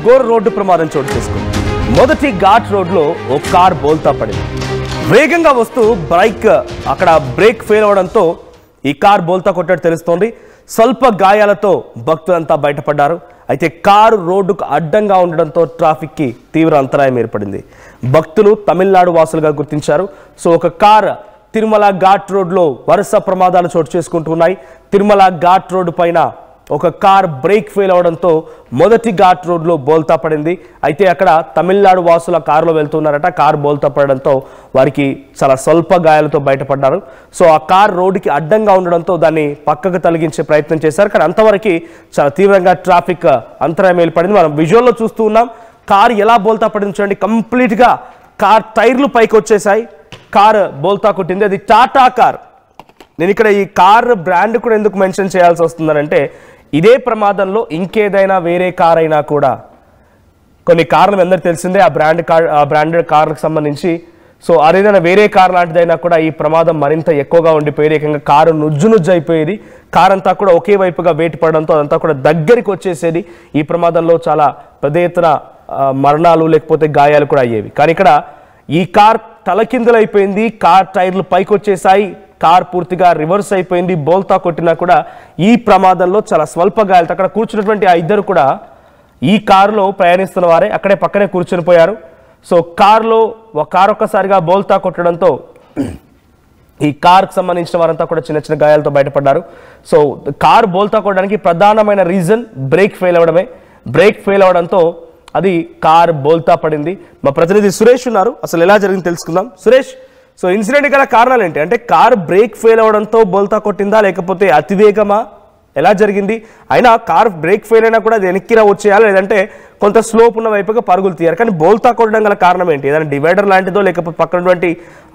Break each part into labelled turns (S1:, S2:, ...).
S1: ఘోర రోడ్డు ప్రమాదం చోటు చేసుకుంది. మొదటి ఘాట్ రోడ్లో ఓ కార్ బోల్తా పడింది. వేగంగా వస్తూ బైక్ అక్కడ బ్రేక్ ఫెయిల్ అవడంతో ఈ కార్ బోల్తా కొట్టడం తెలుస్తోంది. స్వల్ప గాయాలతో భక్తులంతా బయటపడ్డారు. అయితే కారు రోడ్డుకు అడ్డంగా ఉండడంతో ట్రాఫిక్కి తీవ్ర అంతరాయం ఏర్పడింది. భక్తులు తమిళనాడు వాసులుగా గుర్తించారు. సో ఒక కార్ తిరుమల ఘాట్ రోడ్లో వరుస ప్రమాదాలు చోటు చేసుకుంటున్నాయి. తిరుమల ఘాట్ రోడ్డు పైన ఒక కార్ బ్రేక్ ఫెయిల్ అవడంతో మొదటి ఘాట్ రోడ్లో బోల్తా పడింది. అయితే అక్కడ తమిళనాడు వాసుల కారులో వెళ్తున్నారట. కారు బోల్తా పడడంతో వారికి చాలా స్వల్ప గాయాలతో బయటపడ్డారు. సో ఆ కార్ రోడ్డుకి అడ్డంగా ఉండడంతో దాన్ని పక్కకు తొలగించే ప్రయత్నం చేశారు. కానీ అంతవరకు చాలా తీవ్రంగా ట్రాఫిక్ అంతరాయం ఏర్పడింది. మనం విజువల్లో చూస్తూ ఉన్నాం కారు ఎలా బోల్తా పడింది చూడండి. కంప్లీట్గా కార్ టైర్లు పైకి వచ్చేసాయి. కారు బోల్తా కొట్టింది. అది టాటా కార్. నేను ఇక్కడ ఈ కార్ బ్రాండ్ కూడా ఎందుకు మెన్షన్ చేయాల్సి వస్తుందనంటే ఇదే ప్రమాదంలో ఇంకేదైనా వేరే కార్ అయినా కూడా కొన్ని కార్లు అందరికి తెలిసిందే ఆ బ్రాండెడ్ కార్లకు సంబంధించి. సో అదేదైనా వేరే కార్ లాంటిదైనా కూడా ఈ ప్రమాదం మరింత ఎక్కువగా ఉండిపోయేది. ఏకంగా కారు నుజ్జు అయిపోయేది. కార్ అంతా కూడా ఒకే వైపుగా వేటు పడడంతో అదంతా కూడా దగ్గరికి వచ్చేసేది. ఈ ప్రమాదంలో చాలా పెద్ద ఎత్తున మరణాలు లేకపోతే గాయాలు కూడా అయ్యేవి. కానీ ఇక్కడ ఈ కార్ తలకిందులైపోయింది. కార్ టైర్లు పైకి వచ్చేసాయి. కార్ పూర్తిగా రివర్స్ అయిపోయింది. బోల్తా కొట్టినా కూడా ఈ ప్రమాదంలో చాలా స్వల్ప గాయాలతో అక్కడ కూర్చున్నటువంటి ఆ ఇద్దరు కూడా ఈ కారులో ప్రయాణిస్తున్న వారే అక్కడే పక్కనే కూర్చొని పోయారు. సో కారు ఒక్కసారిగా బోల్తా కొట్టడంతో ఈ కార్కు సంబంధించిన వారంతా కూడా చిన్న చిన్న గాయాలతో బయటపడ్డారు. సో కారు బోల్తా కొట్టడానికి ప్రధానమైన రీజన్ బ్రేక్ ఫెయిల్ అవడమే. బ్రేక్ ఫెయిల్ అవడంతో అది కార్ బోల్తా పడింది. మా ప్రతినిధి సురేష్ ఉన్నారు. అసలు ఎలా జరిగింది తెలుసుకుందాం. సురేష్, సో ఇన్సిడెంట్ గల కారణాలు ఏంటి? అంటే కార్ బ్రేక్ ఫెయిల్ అవడంతో బోల్తా కొట్టిందా లేకపోతే అతివేగమా? ఎలా జరిగింది? అయినా కార్ బ్రేక్ ఫెయిల్ అయినా కూడా అది వెనక్కి వచ్చేయాలి, లేదంటే కొంత స్లోప్ ఉన్న వైపుగా పరుగులు తీయాలి. కానీ బోల్తా కొట్టడం గల కారణం ఏంటి? ఏదైనా డివైడర్ లాంటిదో లేకపోతే పక్కనటువంటి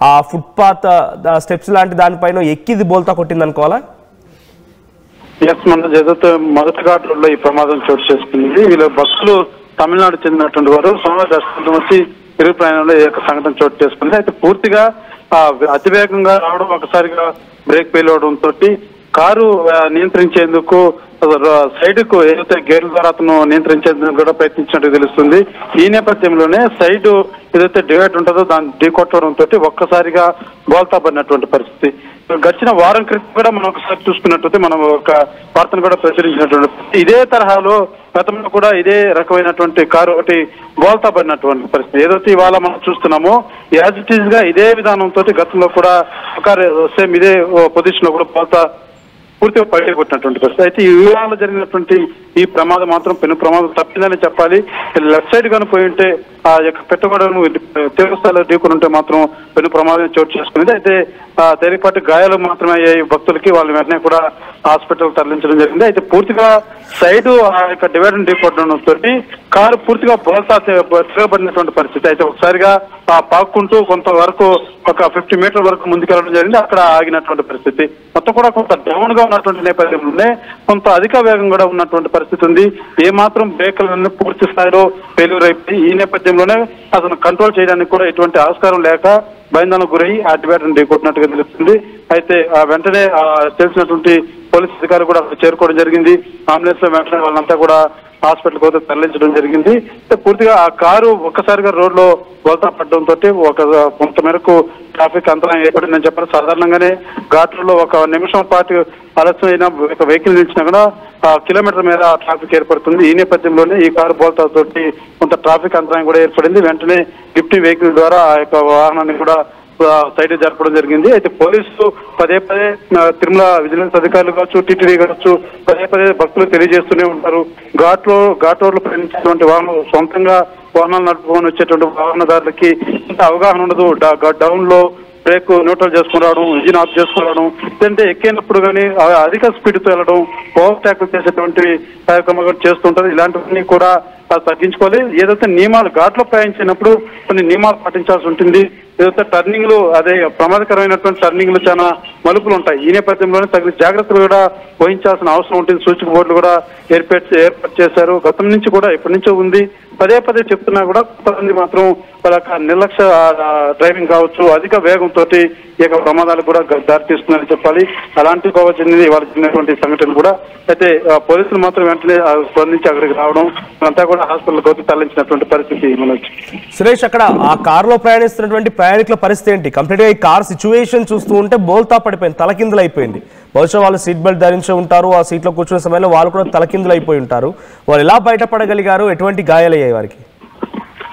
S1: ఆ ఫుట్పాత్ స్టెప్స్ లాంటి దానిపైన ఎక్కిది బోల్తా కొట్టింది అనుకోవాలా?
S2: మొదటి ఘాట్ రోడ్లో ఈ ప్రమాదం చోటు చేసుకుంది. వీళ్ళు బస్సులు తమిళనాడు చెందినటువంటి వారు సోమవారం దర్శనం వచ్చి తిరుగు ప్రయాణంలో ఈ యొక్క సంఘటన చోటు చేసుకుంది. అయితే పూర్తిగా అతివేగంగా రావడం, ఒకసారిగా బ్రేక్ ఫెయిల్ అవడంతో కారు నియంత్రించేందుకు సైడ్ కు ఏదైతే గేర్ల ద్వారా అతను నియంత్రించేందుకు కూడా ప్రయత్నించినట్టు తెలుస్తుంది. ఈ నేపథ్యంలోనే సైడ్ ఏదైతే డివైడ్ ఉంటుందో దాన్ని ఢీకొట్టడంతో ఒక్కసారిగా బోల్తా పడినటువంటి పరిస్థితి. గడిచిన వారం క్రితం కూడా మనం ఒకసారి చూసుకున్నట్లయితే మనం ఒక వార్తను కూడా ప్రచురించినటువంటి ఇదే తరహాలో గతంలో కూడా ఇదే రకమైనటువంటి కారు ఒకటి బోల్తా పడినటువంటి పరిస్థితి. ఏదైతే ఇవాళ మనం చూస్తున్నామో యాజ్ ఇట్ ఈజ్ గా ఇదే విధానంతో గతంలో కూడా ఒక సేమ్ ఇదే పొజిషన్ లో కూడా బోల్తా పూర్తిగా పైకి కొట్టినటువంటి పరిస్థితి. అయితే ఈ వివాహాలు జరిగినటువంటి ఈ ప్రమాదం మాత్రం పెను ప్రమాదం తప్పిందని చెప్పాలి. లెఫ్ట్ సైడ్ గాను పోయి ఉంటే ఆ యొక్క పెట్టుబడులను తీవ్రస్థాయిలో ఢీకొని ఉంటే మాత్రం పెను ప్రమాదం చోటు చేసుకునేది. అయితే తేలికపాటి గాయాలు మాత్రమే అయ్యాయి భక్తులకి. వాళ్ళు వెంటనే కూడా హాస్పిటల్ తరలించడం జరిగింది. అయితే పూర్తిగా సైడ్ ఆ యొక్క డివైడర్ ఢీకొట్టడంతో కారు పూర్తిగా బోల్తా తిరగబడినటువంటి పరిస్థితి. అయితే ఒకసారిగా పాక్కుంటూ కొంతవరకు ఒక 50 మీటర్ల వరకు ముందుకెళ్ళడం జరిగింది. అక్కడ ఆగినటువంటి పరిస్థితి. మొత్తం కూడా కొంత డౌన్ గా ఉన్నటువంటి నేపథ్యంలోనే కొంత అధిక వేగం కూడా ఉన్నటువంటి పరిస్థితి ఉంది. ఏమాత్రం బ్రేకులన్నీ పూర్తి స్థాయిలో ఫెయిల్యూర్ అయిపోయి ఈ నేపథ్యంలోనే అతను కంట్రోల్ చేయడానికి కూడా ఎటువంటి ఆస్కారం లేక భయాందోళనకు గురై ఆ డివైడర్ ఢీకొట్టినట్టుగా తెలుస్తుంది. అయితే వెంటనే తెలిసినటువంటి పోలీసు అధికారులు కూడా చేరుకోవడం జరిగింది. అంబులెన్స్ లో వెంటనే వాళ్ళంతా కూడా హాస్పిటల్ కు తరలించడం జరిగింది. పూర్తిగా ఆ కారు ఒక్కసారిగా రోడ్ లో బోల్తా పడడంతో కొంత మేరకు ట్రాఫిక్ అంతరాయం ఏర్పడిందని చెప్పారు. సాధారణంగానే ఘాట్లలో ఒక నిమిషం పాటు ఆలస్యమైన ఒక వెహికల్ నిలిచినా కూడా కిలోమీటర్ మీద ట్రాఫిక్ ఏర్పడుతుంది. ఈ నేపథ్యంలోనే ఈ కారు బోల్తా తోటి కొంత ట్రాఫిక్ అంతరాయం కూడా ఏర్పడింది. వెంటనే లిఫ్ట్ వెహికల్ ద్వారా ఆ యొక్క వాహనాన్ని కూడా సైడ్ జరపడం జరిగింది. అయితే పోలీసులు పదే తిరుమల విజిలెన్స్ అధికారులు కావచ్చు, టీటీడీ కావచ్చు పదే భక్తులు తెలియజేస్తూనే ఉంటారు. ఘాట్ రోడ్లు ప్రయాణించేటువంటి వాహనం సొంతంగా వాహనాలు నడుపుకొని వచ్చేటువంటి వాహనదారులకి ఇంత అవగాహన ఉండదు. డౌన్ లో బ్రేక్ న్యూట్రల్ చేసుకుని రావడం, ఇంజిన్ ఆఫ్ చేసుకుని రావడం, లేదంటే ఎక్కినప్పుడు కానీ అధిక స్పీడ్ తో వెళ్ళడం, ఓవర్ ట్యాకిల్ చేసేటువంటి కార్యక్రమాలు చేస్తుంటారు. ఇలాంటివన్నీ కూడా తగ్గించుకోవాలి. ఏదైతే నియమాలు ఘాట్లో ప్రయాణించినప్పుడు కొన్ని నియమాలు పాటించాల్సి ఉంటుంది. ఏదైతే టర్నింగ్లు అదే ప్రమాదకరమైనటువంటి టర్నింగ్లు చాలా మలుపులు ఉంటాయి. ఈ నేపథ్యంలోనే తగిన జాగ్రత్తలు కూడా వహించాల్సిన అవసరం ఉంటుంది. సూచక బోర్డులు కూడా ఏర్పాటు చేశారు. గతం నుంచి కూడా ఎప్పటి నుంచో ఉంది. పదే చెప్తున్నా కూడా కొంతమంది మాత్రం వాళ్ళ నిర్లక్ష్య డ్రైవింగ్ కావచ్చు, అధిక వేగంతో ఈ యొక్క ప్రమాదాలు కూడా దారితీస్తుందని చెప్పాలి. అలాంటి కోవ చెందింది ఇవాళ చెందినటువంటి సంఘటన కూడా. అయితే పోలీసులు మాత్రం వెంటనే స్పందించి అక్కడికి రావడం, అంతా కూడా హాస్పిటల్ కొద్ది తరలించినటువంటి పరిస్థితి మనకి.
S1: సురేష్, అక్కడ ఆ కారులో ప్రయాణిస్తున్నటువంటి ప్రయాణికుల పరిస్థితి ఏంటి? కంప్లీట్ గా ఈ కార్ సిచ్యువేషన్ చూస్తూ ఉంటే బోల్తా పడిపోయింది, తలకిందులు అయిపోయింది. బహుశా వాళ్ళు సీట్ బెల్ట్ ధరించి ఉంటారు, ఆ సీట్లో కూర్చునే సమయంలో వాళ్ళు కూడా తలకిందులు అయిపోయి ఉంటారు. వాళ్ళు ఎలా బయటపడగలిగారు? ఎటువంటి గాయాలయ్యాయి వారికి?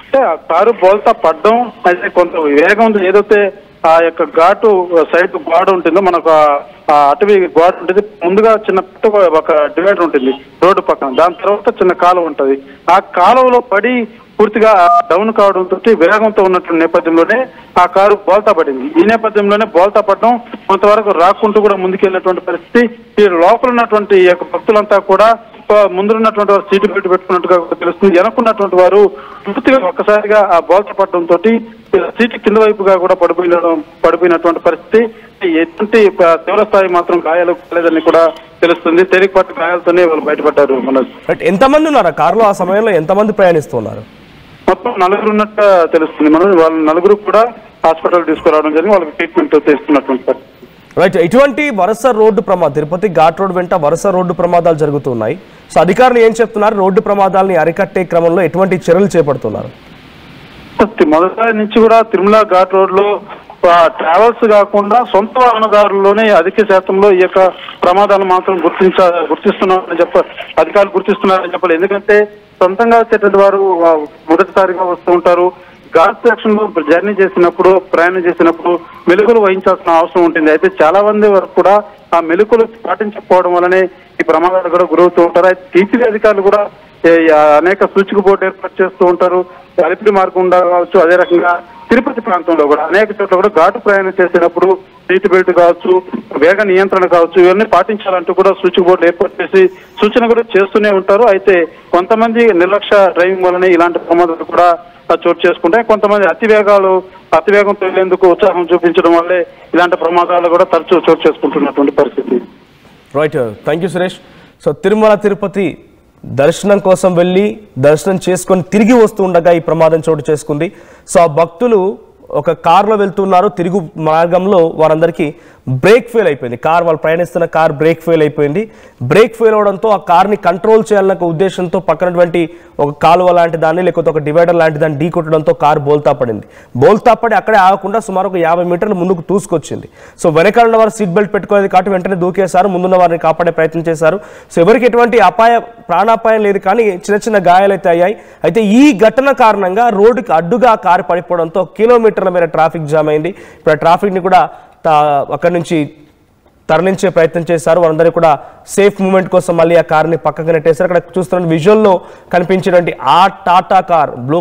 S2: అంటే ఆ కారు బోల్తా పడ్డం, అయితే కొంత వేగం ఏదైతే ఆ యొక్క ఘాటు సైడ్ గోడ ఉంటుందో, మనకు అటవీ గోడ ఉంటుంది, ముందుగా చిన్న ఒక డివైడర్ ఉంటుంది రోడ్డు పక్కన, దాని తర్వాత చిన్న కాలువ ఉంటుంది. ఆ కాలువలో పడి పూర్తిగా డౌన్ కావడంతో వేగంతో ఉన్నటువంటి నేపథ్యంలోనే ఆ కారు బోల్తా పడింది. ఈ నేపథ్యంలోనే బోల్తా పడడం, కొంతవరకు రాకుంటూ కూడా ముందుకెళ్ళినటువంటి పరిస్థితి. ఈ లోపల ఉన్నటువంటి ఈ యొక్క భక్తులంతా కూడా ముందున్నటువంటి వారు సీటు బెల్ట్ పెట్టుకున్నట్టుగా తెలుస్తుంది. వెనక్కున్నటువంటి వారు పూర్తిగా ఒక్కసారిగా ఆ బోల్తా పడడంతో సీటు కింద వైపుగా కూడా పడిపోయినటువంటి పరిస్థితి. ఎటువంటి తీవ్ర స్థాయి మాత్రం గాయాలు కాలేదని కూడా తెలుస్తుంది. తేలికపాటి గాయాలతోనే వాళ్ళు బయటపడ్డారు.
S1: ఎంతమంది ఉన్నారు కారులో? ఆ సమయంలో ఎంతమంది ప్రయాణిస్తున్నారు?
S2: మొత్తం 4 ఉన్నట్టు తెలుస్తుంది. మనం వాళ్ళ 4 కూడా హాస్పిటల్ తీసుకురావడం జరిగింది, వాళ్ళకి ట్రీట్మెంట్ చేస్తున్నటువంటి పరిస్థితి.
S1: రైట్, ఇటువంటి వరుస రోడ్డు ప్రమాదం, తిరుపతి ఘాట్ రోడ్ వెంట వరుస రోడ్డు ప్రమాదాలు జరుగుతున్నాయి. సో అధికారులు ఏం చెప్తున్నారు? రోడ్డు ప్రమాదాలని అరికట్టే క్రమంలో ఎటువంటి చర్యలు చేపడుతున్నారు?
S2: మొదటి నుంచి కూడా తిరుమల ఘాట్ రోడ్ లో ట్రావెల్స్ కాకుండా సొంత వాహనదారుల్లోనే అధిక శాతంలో ఈ యొక్క ప్రమాదాలు మాత్రం గుర్తిస్తున్నారని అధికారులు గుర్తిస్తున్నారని చెప్పాలి. ఎందుకంటే సొంతంగా వచ్చేటువంటి వారు మొదటిసారిగా వస్తూ ఉంటారు. ఘాట్ సెక్షన్ లో జర్నీ చేసినప్పుడు, ప్రయాణం చేసినప్పుడు మెలకువలు వహించాల్సిన అవసరం ఉంటుంది. అయితే చాలా మంది వరకు కూడా ఆ మెలకువలు పాటించకపోవడం వల్లనే ఈ ప్రమాదాలు కూడా గురవుతూ ఉంటారు. అయితే టీటీడీ అధికారులు కూడా అనేక సూచిక బోర్డు ఏర్పాటు చేస్తూ ఉంటారు. అలిపిరి మార్గం కావచ్చు, అదే రకంగా తిరుపతి ప్రాంతంలో కూడా అనేక చోట్ల కూడా ఘాటు ప్రయాణం చేసేటప్పుడు సీట్ బెల్ట్ కావచ్చు, వేగ నియంత్రణ కావచ్చు, ఇవన్నీ పాటించాలంటూ కూడా సూచిక బోర్డు ఏర్పాటు చేసి సూచన కూడా చేస్తూనే ఉంటారు. అయితే కొంతమంది నిర్లక్ష్య డ్రైవింగ్ వల్లనే ఇలాంటి ప్రమాదాలు కూడా చోటు చేసుకుంటాయి. కొంతమంది అతివేగంతో వెళ్లేందుకు ఉత్సాహం చూపించడం వల్లే ఇలాంటి ప్రమాదాలు కూడా తరచూ చోటు చేసుకుంటున్నటువంటి పరిస్థితి.
S1: Right, thank you Suresh. So Tirumala Tirupati దర్శనం కోసం వెళ్ళి దర్శనం చేసుకొని తిరిగి వస్తూ ఉండగా ఈ ప్రమాదం చోటు చేసుకుంది. సో ఆ భక్తులు ఒక కారులో వెళ్తున్నారు, తిరుగు మార్గంలో వారందరికీ బ్రేక్ ఫెయిల్ అయిపోయింది. వాళ్ళు ప్రయాణిస్తున్న కార్ బ్రేక్ ఫెయిల్ అయిపోయింది. బ్రేక్ ఫెయిల్ అవడంతో ఆ కార్ని కంట్రోల్ చేయాలన్న ఉద్దేశంతో పక్కనటువంటి ఒక కాలువ లాంటి దాన్ని, లేకపోతే ఒక డివైడర్ లాంటి దాన్ని ఢీ కొట్టడంతో కారు బోల్తా పడింది. బోల్తా పడి అక్కడే ఆగకుండా సుమారు ఒక 50 మీటర్లు ముందుకు దూసుకొచ్చింది. సో వెనకాల ఉన్న వారు సీట్ బెల్ట్ పెట్టుకోలేదు కాబట్టి వెంటనే దూకేశారు, ముందున్న వారిని కాపాడే ప్రయత్నం చేశారు. సో ఎవరికి ఎటువంటి ప్రాణాపాయం లేదు, కానీ చిన్న చిన్న గాయాలు అయితే అయ్యాయి. అయితే ఈ ఘటన కారణంగా రోడ్డుకి అడ్డుగా కారు పడిపోవడంతో కిలోమీటర్ల మేర ట్రాఫిక్ జామ్ అయింది. ఇప్పుడు ఆ ట్రాఫిక్ని కూడా అక్కడి నుంచి తరలించే ప్రయత్నం చేశారు. వారందరూ కూడా సేఫ్ మూమెంట్ కోసం మళ్ళీ ఆ కార్ని పక్కకు నెట్టేశారు. అక్కడ చూస్తున్న విజువల్లో కనిపించేటువంటి ఆ టాటా కార్, బ్లూ